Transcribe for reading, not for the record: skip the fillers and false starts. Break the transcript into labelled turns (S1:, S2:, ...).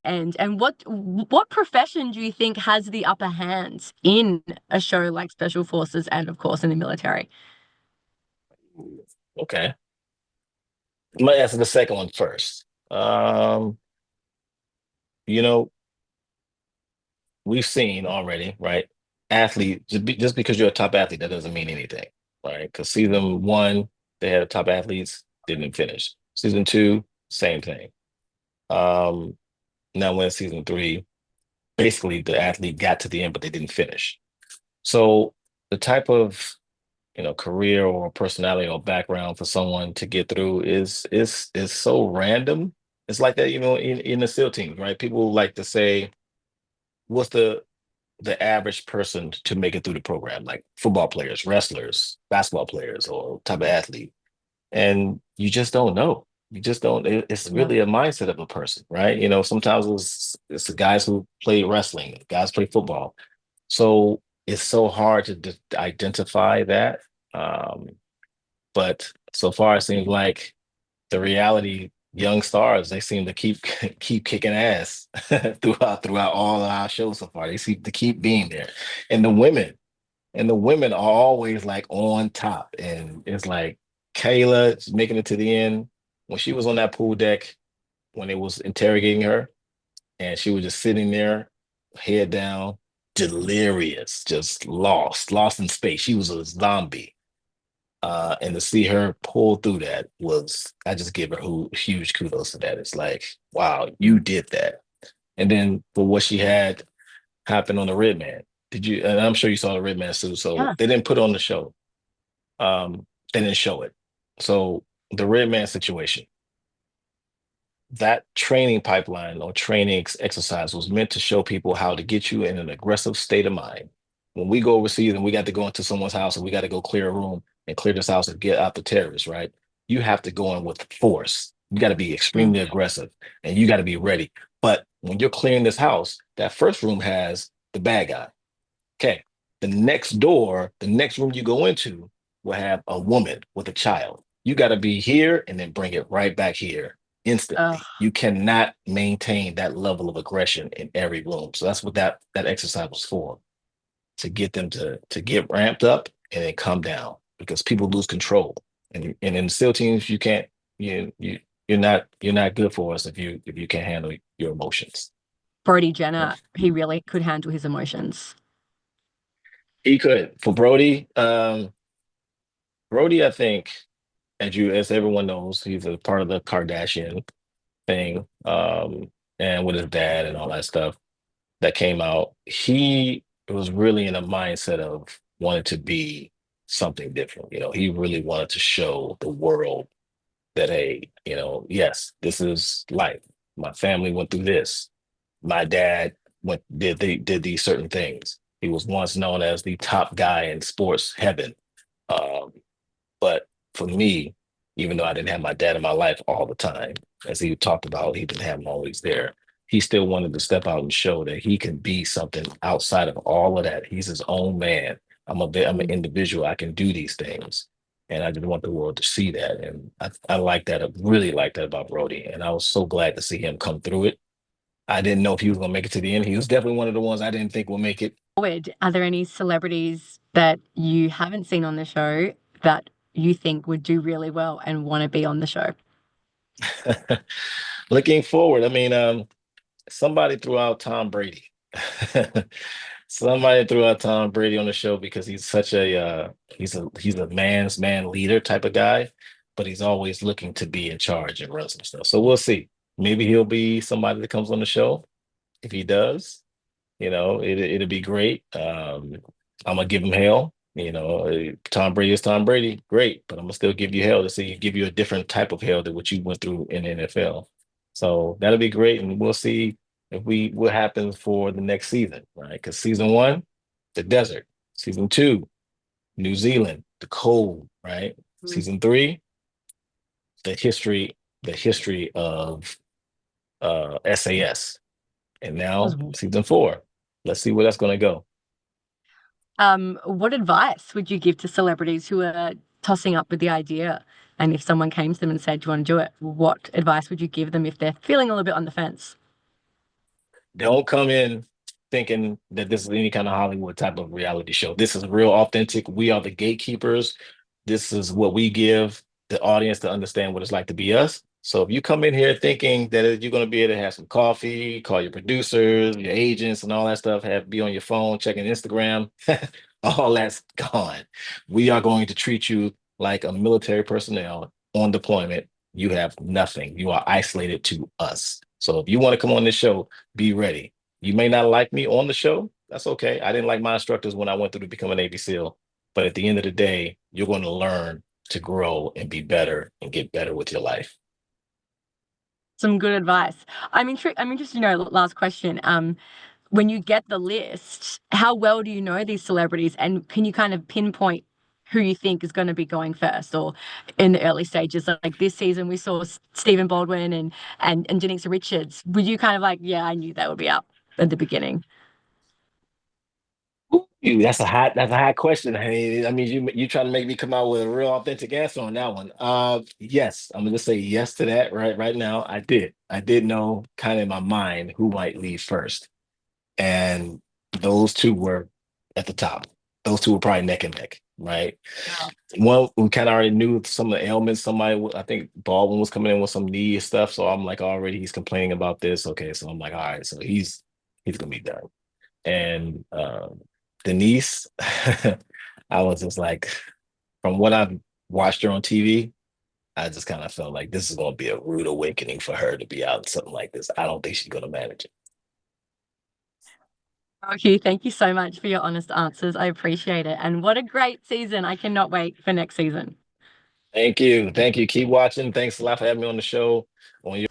S1: And what profession do you think has the upper hand in a show like Special Forces and of course in the military?
S2: Okay. I'm gonna answer the second one first. You know, we've seen already, right? Athlete, just because you're a top athlete, that doesn't mean anything, right? Because season one, they had top athletes, didn't finish. Season two, same thing. Um, Now when season three, basically the athlete got to the end, but they didn't finish. So the type of career or personality or background for someone to get through is so random. It's like that, in the SEAL teams, right? People like to say, what's the average person to make it through the program, like football players, wrestlers, basketball players, or type of athlete. And you just don't know. You just don't. It's
S1: Yeah.
S2: really a mindset of a person, right? Sometimes it's the guys who play wrestling, guys play football. So it's so hard to identify that. Um, but so far, it seems like the reality young stars, they seem to keep keep kicking ass throughout all of our shows so far. They seem to keep being there. And the women are always like on top. And it's like Kayla making it to the end. When she was on that pool deck, when it was interrogating her, and she was just sitting there, head down, delirious, just lost in space. She was a zombie. And to see her pull through that was, I just give her huge kudos for that. It's like, wow, you did that. And then for what she had happen on the Red Man, did you? And I'm sure you saw the Red Man suit. So
S1: Yeah.
S2: they didn't put on the show. They didn't show it. So the Red Man situation, that training pipeline or training exercise was meant to show people how to get you in an aggressive state of mind. When we go overseas and we got to go into someone's house and we got to go clear a room and clear this house and get out the terrorists, right? You have to go in with force. You got to be
S1: Mm.
S2: extremely aggressive and you got to be ready. But when you're clearing this house, that first room has the bad guy. Okay. The next door, the next room you go into will have a woman with a child. You got to be here and then bring it right back here instantly.
S1: Ugh.
S2: You cannot maintain that level of aggression in every room. So that's what that exercise was for, to get them to get ramped up and then come down because people lose control. And in SEAL teams, you can't you're not good for us if you can't handle your emotions.
S1: Brody Jenner, he really could handle his emotions.
S2: He could. For Brody, I think, as everyone knows, he's a part of the Kardashian thing, and with his dad and all that stuff that came out. He was really in a mindset of wanting to be something different. He really wanted to show the world that, hey, yes, this is life. My family went through this. My dad did these certain things. He was once known as the top guy in sports heaven. Um, but for me, even though I didn't have my dad in my life all the time, as he talked about, he didn't have him always there. He still wanted to step out and show that he can be something outside of all of that. He's his own man. I'm an
S1: Mm.
S2: individual. I can do these things. And I just want the world to see that. And I like that. I really like that about Brody. And I was so glad to see him come through it. I didn't know if he was going to make it to the end. He was definitely one of the ones I didn't think would make it.
S1: Forward, are there any celebrities that you haven't seen on the show that you think would do really well and want to be on the show?
S2: Looking forward, I mean, somebody threw out Tom Brady. Somebody threw out Tom Brady on the show because he's such he's a man's man leader type of guy, but he's always looking to be in charge and run some stuff. So we'll see. Maybe he'll be somebody that comes on the show. If he does, it'll be great. I'm gonna give him hell. Tom Brady is Tom Brady, great, but I'm gonna still give you hell to see give you a different type of hell than what you went through in the NFL. So that'll be great, and we'll see if we what happens for the next season, right? Because season one, the desert. Season two, New Zealand, the cold, right?
S1: Mm.
S2: Season three, the history of SAS, and now
S1: Oswald.
S2: season four. Let's see where that's gonna go.
S1: What advice would you give to celebrities who are tossing up with the idea? And if someone came to them and said, "Do you want to do it?" What advice would you give them if they're feeling a little bit on the fence?
S2: Don't come in thinking that this is any kind of Hollywood type of reality show. This is real authentic. We are the gatekeepers. This is what we give the audience to understand what it's like to be us. So if you come in here thinking that you're going to be able to have some coffee, call your producers, your agents, and all that stuff, have be on your phone checking Instagram, all that's gone. We are going to treat you like a military personnel on deployment. You have nothing. You are isolated to us. So if you want to come on this show, be ready. You may not like me on the show. That's okay. I didn't like my instructors when I went through to become a Navy SEAL. But at the end of the day, you're going to learn to grow and be better and get better with your life.
S1: Some good advice. I'm interested to know, last question. When you get the list, how well do you know these celebrities, and can you kind of pinpoint who you think is going to be going first or in the early stages? Like this season, we saw Stephen Baldwin and Janixa Richards. Were you kind of like, yeah, I knew that would be up at the beginning?
S2: Ooh, that's a hot question. I mean, you trying to make me come out with a real authentic answer on that one. Yes, I'm gonna say yes to that right now. I did know kind of in my mind who might leave first, and those two were at the top. Those two were probably neck and neck, right?
S1: Yeah.
S2: One we kind of already knew some of the ailments. I think Baldwin was coming in with some knee stuff, so I'm like, already he's complaining about this. Okay, so I'm like, all right, so he's gonna be done. And Denise, I was just like, from what I've watched her on TV, I just kind of felt like this is going to be a rude awakening for her to be out in something like this. I don't think she's going to manage it.
S1: Okay, thank you so much for your honest answers. I appreciate it. And what a great season. I cannot wait for next season.
S2: Thank you. Thank you. Keep watching. Thanks a lot for having me on the show. On your